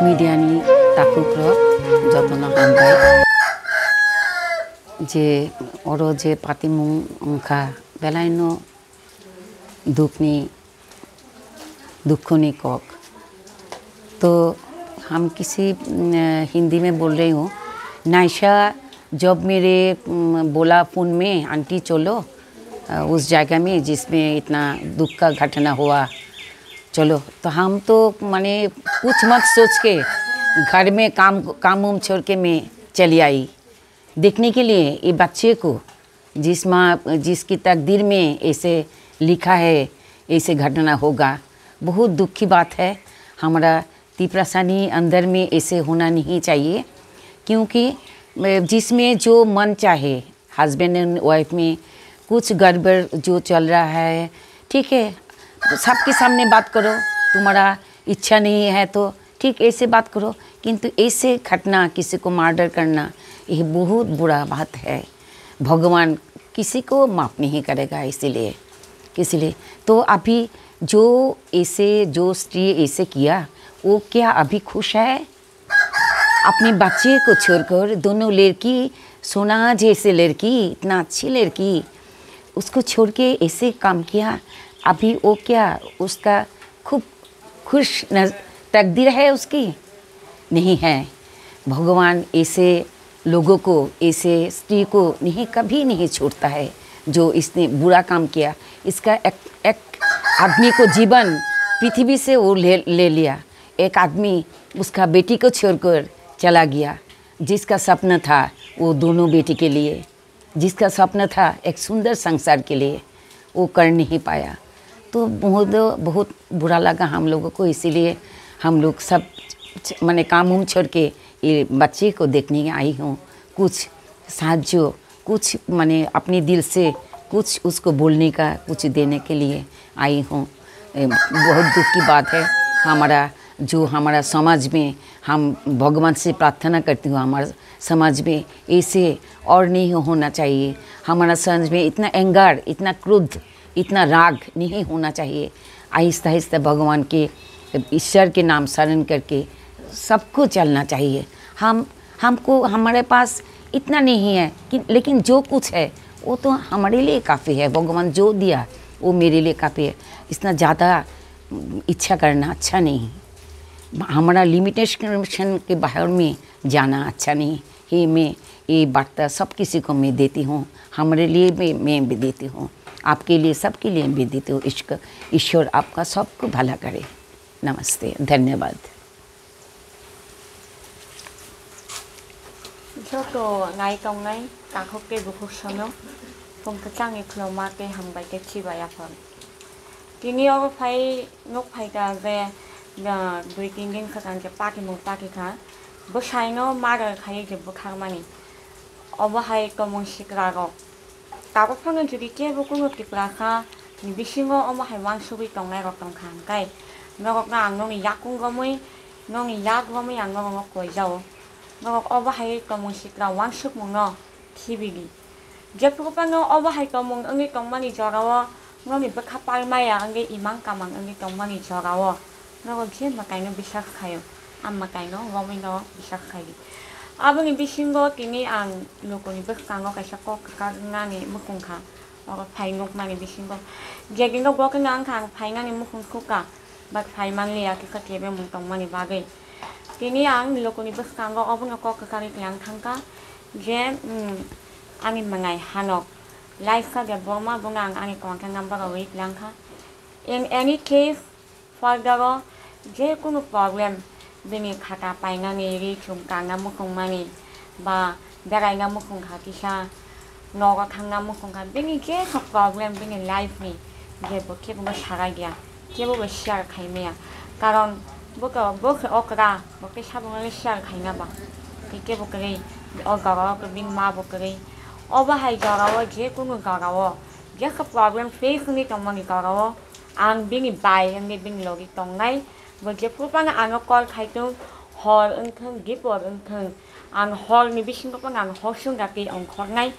मीडियानि ताकुक्र जतन हामबाय जे अरो जे पातिमुं अंखा बेलायनो दुखनी कॉक। तो हम किसी हिंदी में बोल रही हूँ। नायशा जब मेरे बोला फ़ोन में आंटी चलो उस जगह में जिसमें इतना दुख का घटना हुआ, चलो। तो हम तो माने कुछ मत सोच के घर में काम छोड़ के मैं चली आई देखने के लिए ये बच्चे को, जिसकी तकदीर में ऐसे लिखा है ऐसे घटना होगा। बहुत दुख की बात है। हमारा तीव्रसानी अंदर में ऐसे होना नहीं चाहिए, क्योंकि जिसमें जो मन चाहे, हस्बैंड एंड वाइफ में कुछ गड़बड़ जो चल रहा है, ठीक है, सबके सामने बात करो। तुम्हारा इच्छा नहीं है तो ठीक ऐसे बात करो, किंतु ऐसे घटना किसी को मर्डर करना ये बहुत बुरा बात है। भगवान किसी को माफ़ नहीं करेगा। इसीलिए तो अभी जो स्त्री ऐसे किया वो क्या अभी खुश है? अपने बच्चे को छोड़कर दोनों लड़की, सोना जैसे लड़की, इतना अच्छी लड़की, उसको छोड़ के ऐसे काम किया। अभी वो क्या उसका खूब खुश तकदीर है उसकी? नहीं है। भगवान ऐसे लोगों को, ऐसे स्त्री को कभी नहीं छोड़ता है जो इसने बुरा काम किया। इसका एक आदमी को जीवन पृथ्वी से वो ले लिया। एक आदमी उसका बेटी को छोड़कर चला गया। जिसका सपना था वो दोनों बेटी के लिए, जिसका सपना था एक सुंदर संसार के लिए, वो कर नहीं पाया। तो बहुत बुरा लगा हम लोगों को। इसीलिए हम लोग सब मैंने काम छोड़ के ये बच्चे को देखने आई हूँ। कुछ साहाଯ୍य, कुछ मैंने अपने दिल से कुछ उसको बोलने का, कुछ देने के लिए आई हूँ। बहुत दुख की बात है। हमारा समाज में हम भगवान से प्रार्थना करती हूँ, हमारे समाज में ऐसे और नहीं होना चाहिए। हमारा समाज में इतना एंगर, इतना क्रोध, इतना राग नहीं होना चाहिए। आहिस्ता आहिस्ता भगवान के, ईश्वर के नाम शरण करके सबको चलना चाहिए। हमको हमारे पास इतना नहीं है कि, लेकिन जो कुछ है वो तो हमारे लिए काफ़ी है। भगवान जो दिया वो मेरे लिए काफ़ी है। इतना ज़्यादा इच्छा करना अच्छा नहीं। हमारा लिमिटेशन के बाहर में जाना अच्छा नहीं है। मैं ये वार्ता सब किसी को मैं देती हूँ। हमारे लिए भी मैं भी देती हूँ, आपके लिए, सबके लिए भी देती हूँ। ईश्वर आपका सबको भला करे। नमस्ते, धन्यवाद। 저도 나이 동네 가깝게 부부서는 본부장이 클로마게 한발게 치바야 번. 기니어 파이 녹파이가 왜 브리킹긴 가간게 빠기 못 빠기가 부샤이노 말을 가이게 부카마니 어버하이 거몽시그라고 따고 평은 주기 깨보고 먹기 브라카 니비싱어 어머하이 왕수비 동네 걱정 강가이 너가 앙농이 약군 거무이 농이 약거무이 앙농 먹고 이자오 ngọc overhay công sự là quan sức mong nó thì vì giờ tôi có nó overhay công anh ấy công mani cho ra nó bị bắt khắp mai à anh ấy imang cầm anh ấy công mani cho ra nó còn chuyện mà cái nó bị sắc khai mà cái nó ngon mình nó bị sắc khai à bây giờ bị sinh go thì này anh lúc còn bị càng nó cái sắc có cái ngang này mức không khá nó phải ngọc mà bị sinh go giờ cái nó có cái ngang hàng phải ngang này mức không khúc cả bắt phải mang liền cái cái bên mình công mani ba cái Kini ang niloko ni Baskanggo obong ako kakarit yang tangka je ani mangai hanok life ka gaboma bungang ani kawangka number away lang ka. In any case further je kuno problem bini khata pai nga ni ri chum ka nga mo kong mani ba darai nga mo kong hakisa no ka thang nga mo kong ka bini je ka problem bini life ni je bo ke bo sara gya ke bo share khai me karon bữa okra bữa cái sao bữa share khai na ba cái bữa cái okra cái bin ma bữa cái over hay garawa je kuno garawa je ka problem face ni tong mani garawa ang bin bai ang bin logi tong ngai bữa je pu pa nga ang call khai tu hol ung thung give or ung thung ang hol ni bisin pa ang hol sung ga ki ang khor ngai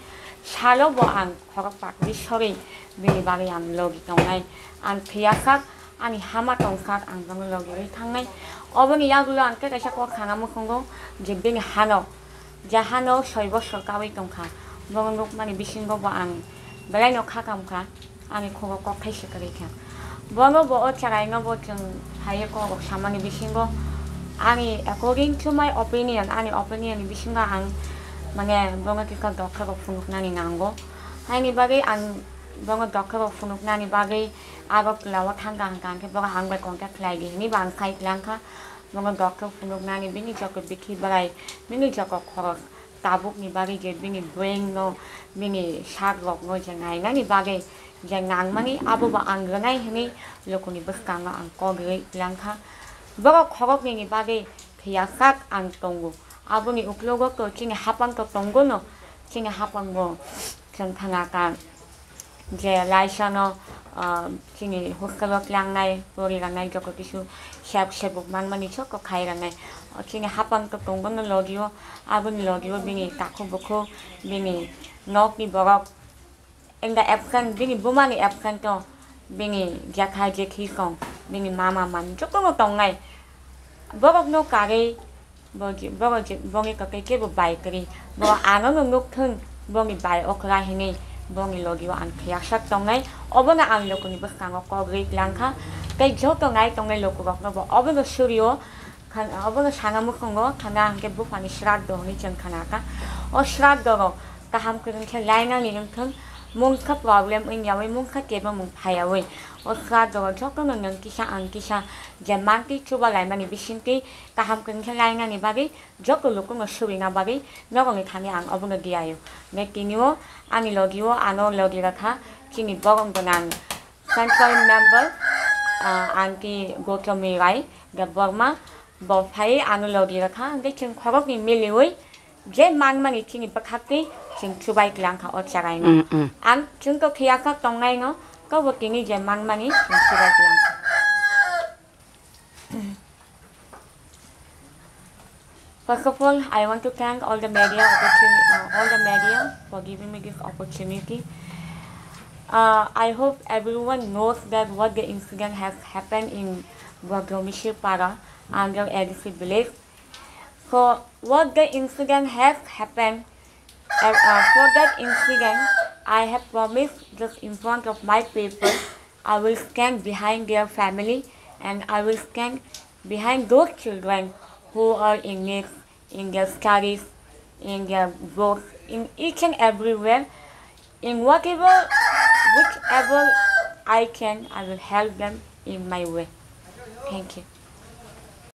salo bo ang khor pak bi sorry bin ba yang logi tong ngai ang phiasak ani hama tong sak ang gam logi thang ngai 어머니 야구로 안게 다시 꼭 강하면 건고 이제 빙이 한어 이제 한어 서이버 설까위 동카 먹은 녹만이 미신 거고 안 말라이 녹하감카 아니 그거 꼭 패시 그렇게 뭐노 뭐 어쩌라 이거 뭐좀 하일 거고 사망이 미신 거 아니 according to my opinion 아니 opinion이 미신 거안 만에 뭔가 그니까 독하고 분uknani nango 아니 바기 안 뭔가 독하고 분uknani 바기 아고 클라와 한강 ke 뭔가 한걸 건가 클라이기 니 방카이 클랑카 뭔가 독하고 분uknani 빙이 저거 비키 바이 빙이 저거 코로 따북 니 바기 게 빙이 brain no 빙이 샤그럭 no jangai nani 바기 jangang mani abu ba ang ganai hini lokuni bekanga ang kogri 클랑카 뭐가 코로 빙이 바기 그야삭 안 동고 아버니 우클로고도 징에 합방도 동고노 징에 합방고 전타나가 이제 라이셔너 징이 호스컬럭 량나이 우리가 나이 저거 기수 샵샵 만만히 쳤고 가이라네 징에 합방도 동고는 러디오 아버니 러디오 빙이 딱고 보고 빙이 녹이 버럭 엔가 앱칸 빙이 부만이 앱칸도 빙이 자카제 키송 빙이 마마만 조금 동가이 버럭 노 가게 뭐지 뭐기 cái cái bài cái 뭐 안어는 녹튼 뭐기 bài 어그라 행이 뭐기 로기와 안 그약삭 동네 어버나 안 로고니 버강어 거기 랑카 cái chỗ 동네 동네 로고가 뭐 어버나 스튜디오 간 어버나 상암묵은 거 가나 함께 부판이 시라도니 전 가나가 시라도로 다 함께 그 라인을 이름튼 뭔가 프로블em 있냐고 뭔가 개발 뭔 파야왜 시라도로 조금은 연기사 안 기사 이제 만기 추바 라인만이 비신기 다 함께 그 라인을 바기 저거 로고는 수리나 바기 너거니 타니 안 어버나 디아요 맥기니오 아니 로기오 아노 로기가 가 지니 버건도난 central member 안기 고토미라이 가버마 버파이 아노 로기가 가 근데 지금 과거기 밀리오이 제 만만이 지니 박학기 지금 추바이 클랑카 어쩌라이노 안 증거 계약학 동나이노 có một cái gì man man ít thì đây làm. First of all, I want to thank all the media for giving me this opportunity. I hope everyone knows that what the incident has happened in Guagromishi-Para under Edisi village. So what the incident has happened, for that incident, I have promised just in front of my people, I will stand behind their family and I will stand behind those children who are in need, in their studies, in their growth, in each and everywhere, in whichever I can, I will help them in my way. Thank you.